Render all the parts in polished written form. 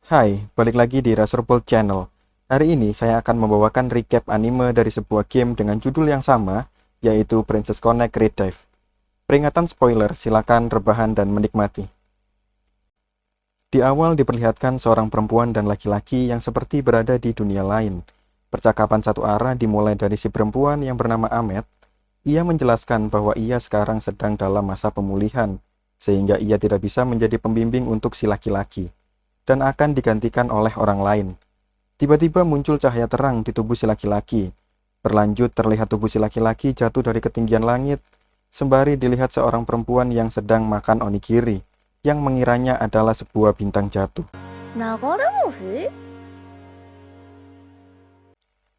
Hai, balik lagi di Razorpol Channel. Hari ini saya akan membawakan recap anime dari sebuah game dengan judul yang sama, yaitu Princess Connect Redive. Peringatan spoiler, silakan rebahan dan menikmati. Di awal diperlihatkan seorang perempuan dan laki-laki yang seperti berada di dunia lain. Percakapan satu arah dimulai dari si perempuan yang bernama Ahmed. Ia menjelaskan bahwa ia sekarang sedang dalam masa pemulihan, sehingga ia tidak bisa menjadi pembimbing untuk si laki-laki dan akan digantikan oleh orang lain. Tiba-tiba muncul cahaya terang di tubuh si laki-laki. Berlanjut terlihat tubuh si laki-laki jatuh dari ketinggian langit, sembari dilihat seorang perempuan yang sedang makan onigiri, yang mengiranya adalah sebuah bintang jatuh.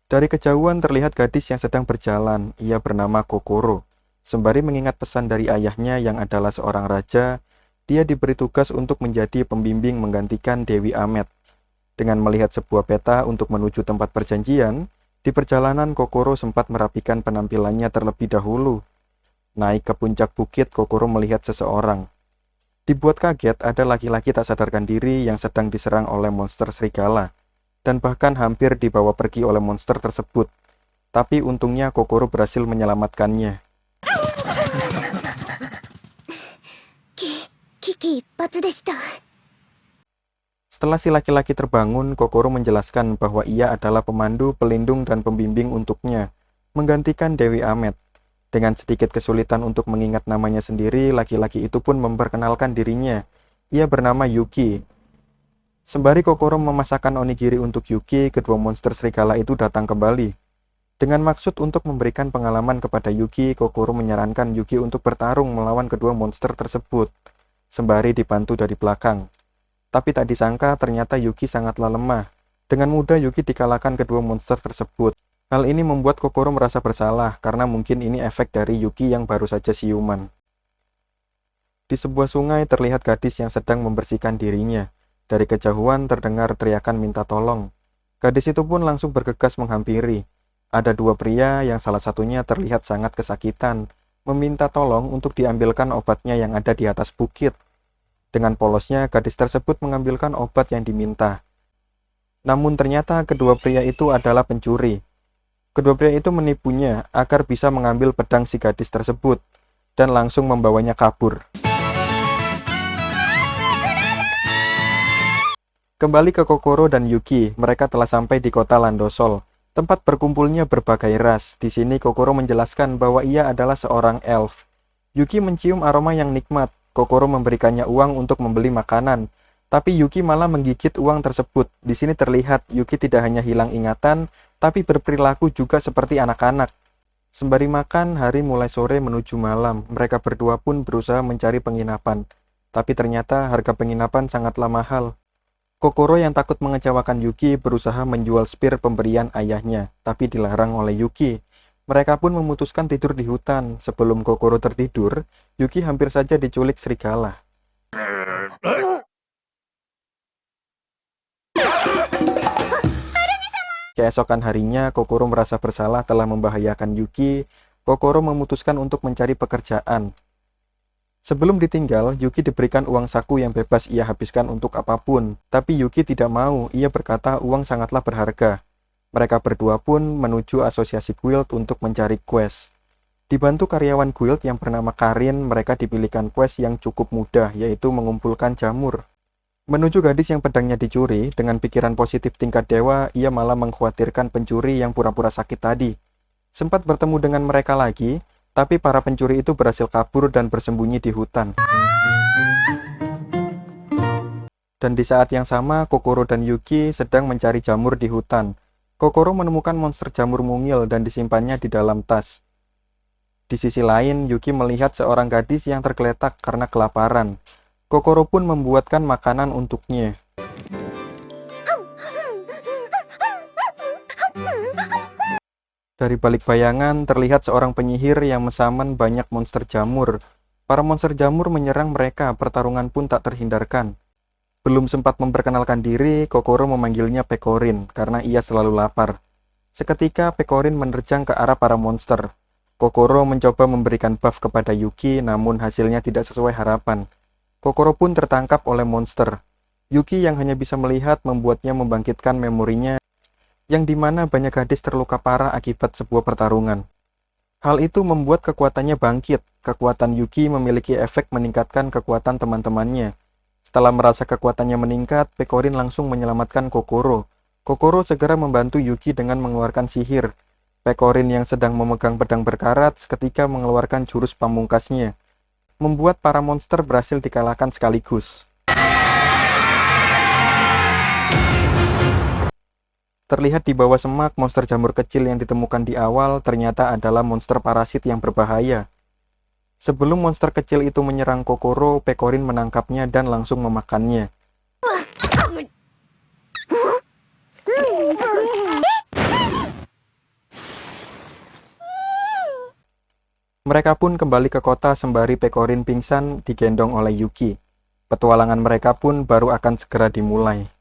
Dari kejauhan terlihat gadis yang sedang berjalan, ia bernama Kokoro. Sembari mengingat pesan dari ayahnya yang adalah seorang raja, dia diberi tugas untuk menjadi pembimbing menggantikan Dewi Ahmed. Dengan melihat sebuah peta untuk menuju tempat perjanjian, di perjalanan Kokoro sempat merapikan penampilannya terlebih dahulu. Naik ke puncak bukit, Kokoro melihat seseorang. Dibuat kaget, ada laki-laki tak sadarkan diri yang sedang diserang oleh monster serigala, dan bahkan hampir dibawa pergi oleh monster tersebut. Tapi untungnya Kokoro berhasil menyelamatkannya. Setelah si laki-laki terbangun, Kokoro menjelaskan bahwa ia adalah pemandu, pelindung, dan pembimbing untuknya, menggantikan Dewi Ahmed. Dengan sedikit kesulitan untuk mengingat namanya sendiri, laki-laki itu pun memperkenalkan dirinya. Ia bernama Yuki. Sembari Kokoro memasakkan onigiri untuk Yuki, kedua monster serigala itu datang kembali. Dengan maksud untuk memberikan pengalaman kepada Yuki, Kokoro menyarankan Yuki untuk bertarung melawan kedua monster tersebut, sembari dibantu dari belakang. Tapi tak disangka ternyata Yuki sangatlah lemah. Dengan mudah Yuki dikalahkan kedua monster tersebut. Hal ini membuat Kokoro merasa bersalah karena mungkin ini efek dari Yuki yang baru saja siuman. Di sebuah sungai terlihat gadis yang sedang membersihkan dirinya. Dari kejauhan terdengar teriakan minta tolong. Gadis itu pun langsung bergegas menghampiri. Ada dua pria yang salah satunya terlihat sangat kesakitan, meminta tolong untuk diambilkan obatnya yang ada di atas bukit. Dengan polosnya, gadis tersebut mengambilkan obat yang diminta. Namun ternyata kedua pria itu adalah pencuri. Kedua pria itu menipunya agar bisa mengambil pedang si gadis tersebut dan langsung membawanya kabur. Kembali ke Kokoro dan Yuki, mereka telah sampai di kota Landosol, tempat berkumpulnya berbagai ras. Di sini Kokoro menjelaskan bahwa ia adalah seorang elf. Yuki mencium aroma yang nikmat. Kokoro memberikannya uang untuk membeli makanan, tapi Yuki malah menggigit uang tersebut. Di sini terlihat Yuki tidak hanya hilang ingatan, tapi berperilaku juga seperti anak-anak. Sembari makan, hari mulai sore menuju malam. Mereka berdua pun berusaha mencari penginapan, tapi ternyata harga penginapan sangatlah mahal. Kokoro yang takut mengecewakan Yuki berusaha menjual spear pemberian ayahnya, tapi dilarang oleh Yuki. Mereka pun memutuskan tidur di hutan. Sebelum Kokoro tertidur, Yuki hampir saja diculik serigala. Keesokan harinya, Kokoro merasa bersalah telah membahayakan Yuki. Kokoro memutuskan untuk mencari pekerjaan. Sebelum ditinggal, Yuki diberikan uang saku yang bebas ia habiskan untuk apapun. Tapi Yuki tidak mau, ia berkata uang sangatlah berharga. Mereka berdua pun menuju asosiasi guild untuk mencari quest. Dibantu karyawan guild yang bernama Karin, mereka dipilihkan quest yang cukup mudah, yaitu mengumpulkan jamur. Menuju gadis yang pedangnya dicuri, dengan pikiran positif tingkat dewa, ia malah mengkhawatirkan pencuri yang pura-pura sakit tadi. Sempat bertemu dengan mereka lagi, tapi para pencuri itu berhasil kabur dan bersembunyi di hutan. Dan di saat yang sama, Kokoro dan Yuki sedang mencari jamur di hutan. Kokoro menemukan monster jamur mungil dan disimpannya di dalam tas. Di sisi lain, Yuki melihat seorang gadis yang tergeletak karena kelaparan. Kokoro pun membuatkan makanan untuknya. Dari balik bayangan, terlihat seorang penyihir yang mesaman banyak monster jamur. Para monster jamur menyerang mereka, pertarungan pun tak terhindarkan. Belum sempat memperkenalkan diri, Kokoro memanggilnya Pekorin karena ia selalu lapar. Seketika Pekorin menerjang ke arah para monster. Kokoro mencoba memberikan buff kepada Yuki, namun hasilnya tidak sesuai harapan. Kokoro pun tertangkap oleh monster. Yuki yang hanya bisa melihat membuatnya membangkitkan memorinya yang dimana banyak gadis terluka parah akibat sebuah pertarungan. Hal itu membuat kekuatannya bangkit. Kekuatan Yuki memiliki efek meningkatkan kekuatan teman-temannya. Setelah merasa kekuatannya meningkat, Pekorin langsung menyelamatkan Kokoro. Kokoro segera membantu Yuki dengan mengeluarkan sihir. Pekorin yang sedang memegang pedang berkarat seketika mengeluarkan jurus pamungkasnya, membuat para monster berhasil dikalahkan sekaligus. Terlihat di bawah semak, monster jamur kecil yang ditemukan di awal ternyata adalah monster parasit yang berbahaya. Sebelum monster kecil itu menyerang Kokoro, Pekorin menangkapnya dan langsung memakannya. Mereka pun kembali ke kota sembari Pekorin pingsan digendong oleh Yuki. Petualangan mereka pun baru akan segera dimulai.